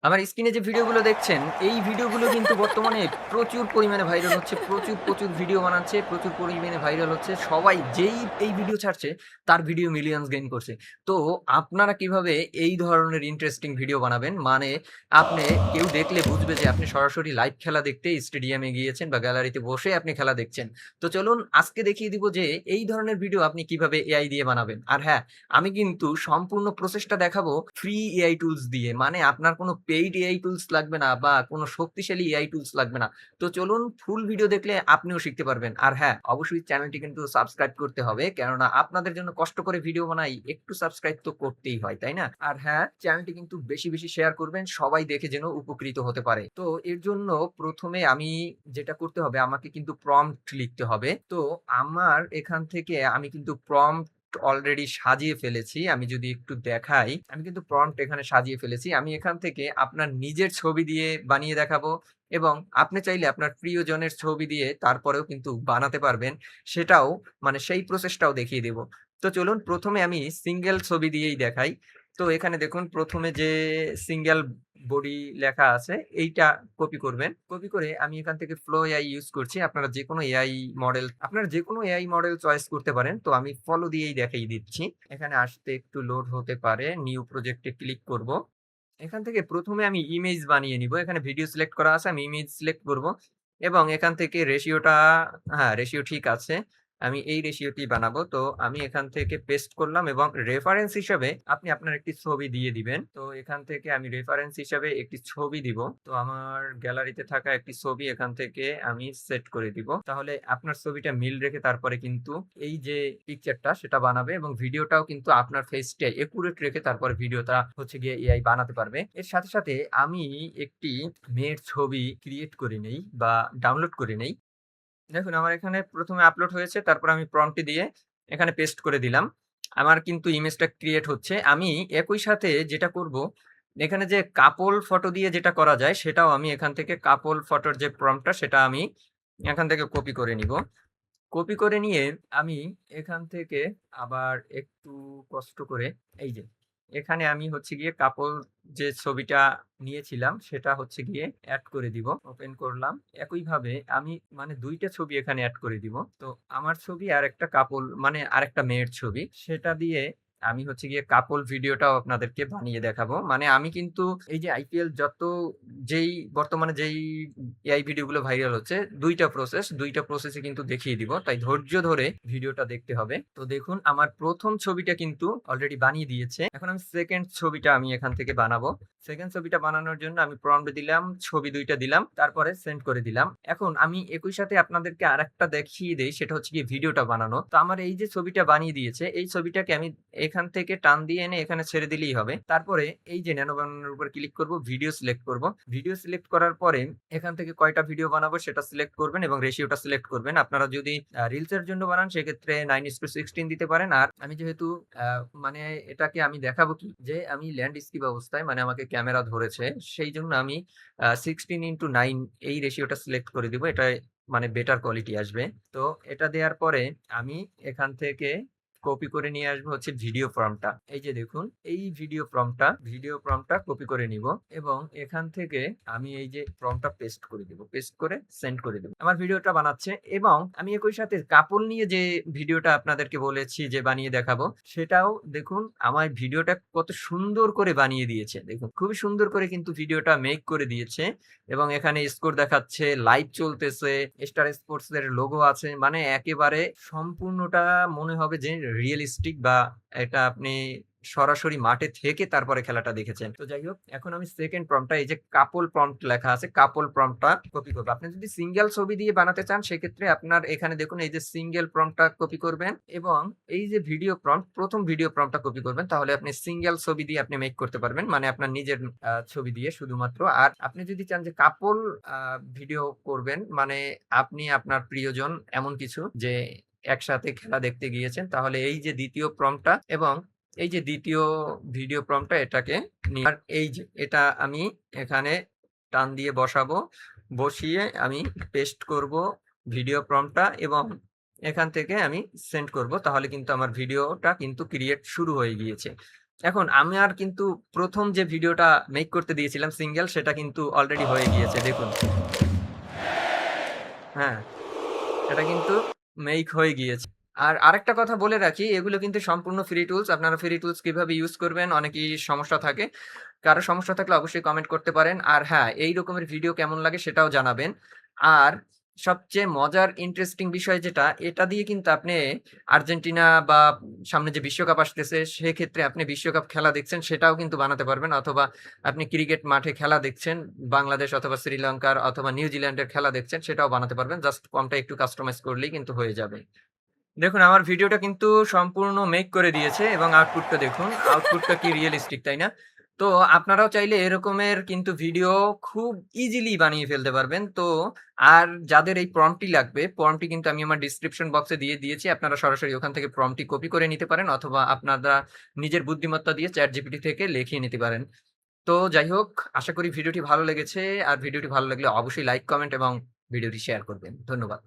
আমার স্ক্রিনে যে ভিডিওগুলো দেখছেন, এই ভিডিওগুলো কিন্তু বর্তমানে প্রচুর পরিমাণে ভাইরাল হচ্ছে। প্রচুর ভিডিও বানাচ্ছে, প্রচুর পরিমাণে ভাইরাল হচ্ছে। সবাই যেই এই ভিডিও ছাড়ছে, তার ভিডিও মিলিয়নস গেইন করছে। তো আপনারা কিভাবে এই ধরনের ইন্টারেস্টিং ভিডিও বানাবেন? মানে আপনি কেউ দেখলে বুঝবে যে আপনি সরাসরি লাইভ খেলা দেখতে স্টেডিয়ামে গিয়েছেন বা গ্যালারিতে বসে আপনি খেলা দেখছেন। তো চলুন আজকে দেখিয়ে দিব যে এই ধরনের ভিডিও আপনি কিভাবে এআই দিয়ে বানাবেন। আর হ্যাঁ, আমি কিন্তু সম্পূর্ণ প্রসেসটা দেখাবো ফ্রি এআই টুলস দিয়ে। মানে আপনার কোনো পেইড এআই টুলস লাগবে না বা কোনো শক্তিশালী এআই টুলস লাগবে না। তো চলুন ফুল ভিডিও দেখলে আপনিও শিখতে পারবেন। আর হ্যাঁ, অবশ্যই চ্যানেলটি কিন্তু সাবস্ক্রাইব করতে হবে। কেননা আপনাদের জন্য কষ্ট করে ভিডিও বানাই, একটু সাবস্ক্রাইব তো করতেই হয়, তাই না? আর হ্যাঁ, চ্যানেলটি কিন্তু বেশি শেয়ার করবেন। সবাই দেখে যেন উপকৃত হতে পারে। তো এর জন্য ১ম এ আমি যেটা করতে হবে আমাকে কিন্তু প্রম্পট লিখতে হবে। তো আমার এখান থেকে আমি কিন্তু প্রম্পট অলরেডি সাজিয়ে ফেলেছি। আমি যদি একটু দেখাই, আমি কিন্তু প্রম্পট এখানে সাজিয়ে ফেলেছি। আমি এখান থেকে আপনার নিজের ছবি দিয়ে বানিয়ে দেখাবো এবং আপনি চাইলে আপনার প্রিয়জনের ছবি দিয়ে তারপরেও কিন্তু বানাতে পারবেন। সেটাও মানে সেই প্রসেসটাও দেখিয়ে দেব। তো চলুন ১ম এ আমি সিঙ্গেল ছবি দিয়েই দেখাই। তো এখানে দেখুন ১ম এ যে সিঙ্গেল বডি লেখা আছে এইটা কপি করবেন। কপি করে আমি এখান থেকে ফ্লো এআই ইউজ করছি। আপনারা যেকোনো এআই মডেল চয়েস করতে পারেন। তো আমি ফলো দিয়েই দেখিয়ে দিচ্ছি। এখানে আসতে একটু লোড হতে পারে। নিউ প্রজেক্ট এ ক্লিক করব। এখান থেকে ১ম এ আমি ইমেজ বানিয়ে নিব। এখানে ভিডিও সিলেক্ট করা আছে। আমি ইমেজ সিলেক্ট করব এবং এখান থেকে রেশিওটা হ্যাঁ, রেশিও ঠিক আছে। আমি এই রেশিওটি বানাবো। তো আমি এখান থেকে পেস্ট করলাম এবং রেফারেন্স হিসাবে আপনি আপনার একটি ছবি দিয়ে দিবেন। তো এখান থেকে আমি রেফারেন্স হিসাবে একটি ছবি দিব। তো আমার গ্যালারিতে থাকা একটি ছবি এখান থেকে আমি সেট করে দিব। তাহলে আপনার ছবিটা মিল রেখে তারপরে কিন্তু এই যে পিকচারটা সেটা বানাবে এবং ভিডিওটাও কিন্তু আপনার ফেসটা একুরেট রেখে তারপরে ভিডিওটা হচ্ছে গিয়ে এআই বানাতে পারবে। এর সাথে আমি একটি মেয়ের ছবি ক্রিয়েট করে নেই বা ডাউনলোড করে নেই। দেখুন আমার এখানে ১ম এ আপলোড হয়েছে। তারপর আমি প্রম্পট দিয়ে এখানে পেস্ট করে দিলাম। আমার কিন্তু ইমেজটা ক্রিয়েট হচ্ছে। আমি একই সাথে যেটা করব, এখানে যে কাপল ফটো দিয়ে যেটা করা যায় সেটাও আমি এখান থেকে কাপল ফটোর যে প্রম্পটটা সেটা আমি এখান থেকে কপি করে নিব। কপি করে নিয়ে আমি এখান থেকে আবার একটু কষ্ট করে এই যে এখানে আমি হচ্ছে গিয়ে কাপল যে ছবিটা নিয়েছিলাম সেটা হচ্ছে গিয়ে এড করে দিব। ওপেন করলাম। একইভাবে আমি মানে ২ টা ছবি এখানে এড করে দিব। তো আমার ছবি আর একটা কাপল মানে আরেকটা মেয়ের ছবি সেটা দিয়ে আমি হচ্ছে গিয়ে কাপল ভিডিওটাও আপনাদেরকে বানিয়ে দেখাবো। মানে আমি কিন্তু এই যে আইপিএল যেই বর্তমানে যেই এআই ভিডিওগুলো ভাইরাল হচ্ছে ২ টা প্রসেসে কিন্তু দেখিয়ে দিব। তাই ধৈর্য ধরে ভিডিওটা দেখতে হবে। তো দেখুন আমার ১ম ছবিটা কিন্তু অলরেডি বানিয়ে দিয়েছে। এখন আমি 2nd ছবিটা আমি এখান থেকে বানাবো। 2nd ছবিটা বানানোর জন্য আমি প্রম্পট দিলাম, ছবি ২ টা দিলাম, তারপরে সেন্ড করে দিলাম। এখন আমি একই সাথে আপনাদেরকে আরেকটা দেখিয়ে দেই সেটা হচ্ছে গিয়ে ভিডিওটা বানানো। তো আমার এই যে ছবিটা বানিয়ে দিয়েছে, এই ছবিটাকে আমি এখান থেকে টান দিয়ে এনে এখানে ছেড়ে দিলেই হবে। তারপরে এই যে ন্যানো বানানোর উপর ক্লিক করব, ভিডিও সিলেক্ট করব। ভিডিও সিলেক্ট করার পরে এখান থেকে কয়টা ভিডিও বানাবো সেটা সিলেক্ট করবেন এবং রেশিওটা সিলেক্ট করবেন। আপনারা যদি রিলস এর জন্য বানান সেক্ষেত্রে 9:16 দিতে পারেন। আর আমি যেহেতু আ মানে এটাকে আমি দেখাবো কি যে আমি ল্যান্ডস্কেপ অবস্থায় মানে আমাকে ক্যামেরা ধরেছে। সেইজন্য আমি 16:9 এই রেশিওটা সিলেক্ট করে দিব। এটায় মানে বেটার কোয়ালিটি আসবে। তো এটা দেয়ার পরে আমি এখান থেকে কপি করে নিয়ে আসবো হচ্ছে ভিডিও ফর্মটা। এই যে দেখুন এই ভিডিও প্রম্পটটা কপি করে নিব এবং এখান থেকে আমি এই যে প্রম্পটটা পেস্ট করে দিব। পেস্ট করে সেন্ড করে দেব। আমার ভিডিওটা বানাচ্ছে এবং আমি একই সাথে কাপল নিয়ে যে ভিডিওটা আপনাদেরকে বলেছি যে বানিয়ে দেখাবো, সেটাও দেখুন আমার ভিডিওটা কত সুন্দর করে বানিয়ে দিয়েছে। দেখুন খুবই সুন্দর করে কিন্তু ভিডিওটা মেক করে দিয়েছে এবং এখানে স্কোর দেখাচ্ছে, লাইভ চলতেছে, স্টার স্পোর্টস এর লোগো আছে। মানে একেবারে সম্পূর্ণটা মনে হবে যে রিয়ালিস্টিক বা এটা আপনি সরাসরি মাঠে থেকে তারপরে খেলাটা দেখেছেন। তো যাই হোক, এখন আমি 2nd প্রম্পটটা এই যে কাপল প্রম্পট লেখা আছে, কাপল প্রম্পটটা কপি করব। আপনি যদি সিঙ্গেল ছবি দিয়ে বানাতে চান সেক্ষেত্রে আপনার এখানে দেখুন এই যে সিঙ্গেল প্রম্পটটা কপি করবেন এবং এই যে ভিডিও প্রম্পট ১ম ভিডিও প্রম্পটটা কপি করবেন। তাহলে আপনি সিঙ্গেল ছবি দিয়ে আপনি মেক করতে পারবেন। মানে আপনার নিজের ছবি দিয়ে শুধুমাত্র। আর আপনি যদি চান যে কাপল আ ভিডিও করবেন মানে আপনি আপনার প্রিয়জন এমন কিছু যে একসাথে খেলা দেখতে গিয়েছেন তাহলে এই যে ২য় প্রম্পটটা এবং এই যে ২য় ভিডিও প্রম্পটটা এটাকে নিয়ে আর এই যে এটা আমি এখানে টান দিয়ে বসাবো। বসিয়ে আমি পেস্ট করব ভিডিও প্রম্পটটা এবং এখান থেকে আমি সেন্ড করব। তাহলে কিন্তু আমার ভিডিওটা কিন্তু ক্রিয়েট শুরু হয়ে গিয়েছে। এখন আমার কিন্তু ১ম যে ভিডিওটা মেক করতে দিয়েছিলাম সিঙ্গেল সেটা কিন্তু অলরেডি হয়ে গিয়েছে দেখুন। হ্যাঁ, এটা কিন্তু মেক হয়ে গিয়েছে। আর আরেকটা কথা বলে রাখি, এগুলো কিন্তু সম্পূর্ণ ফ্রি টুলস। আপনারা ফ্রি টুলস কিভাবে ইউজ করবেন অনেকেরই সমস্যা থাকে। কারো সমস্যা থাকলে অবশ্যই কমেন্ট করতে পারেন। আর হ্যাঁ, এই রকমের ভিডিও কেমন লাগে সেটাও জানাবেন। আর সবচেয়ে মজার ইন্টারেস্টিং বিষয় যেটা, এটা দিয়ে কিন্তু আপনি আর্জেন্টিনা বা সামনে যে বিশ্বকাপ আসতেছে সেক্ষেত্রে আপনি বিশ্বকাপ খেলা দেখছেন সেটাও কিন্তু বানাতে পারবেন। অথবা আপনি ক্রিকেট মাঠে খেলা দেখছেন, বাংলাদেশ অথবা শ্রীলঙ্কার অথবা নিউজিল্যান্ডের খেলা দেখছেন সেটাও বানাতে পারবেন। জাস্ট ফর্মটা একটু কাস্টমাইজ করলেই কিন্তু হয়ে যাবে। দেখুন আমার ভিডিওটা কিন্তু সম্পূর্ণ মেক করে দিয়েছে এবং আউটপুটটা দেখুন। আউটপুটটা কি রিয়ালিস্টিক, তাই না? তো আপনারাও চাইলে এরকমের কিন্তু ভিডিও খুব ইজিলি বানিয়ে ফেলতে পারবেন। তো আর যাদের এই প্রম্পটটি লাগবে, প্রম্পটটি কিন্তু আমি আমার ডেসক্রিপশন বক্সে দিয়ে দিয়েছি। আপনারা সরাসরি ওখান থেকে প্রম্পটটি কপি করে নিতে পারেন অথবা আপনারা নিজের বুদ্ধিমত্তা দিয়ে ChatGPT থেকে লিখিয়ে নিতে পারেন। তো যাই হোক, আশা করি ভিডিওটি ভালো লেগেছে। আর ভিডিওটি ভালো লাগলে অবশ্যই লাইক, কমেন্ট এবং ভিডিওটি শেয়ার করবেন। ধন্যবাদ।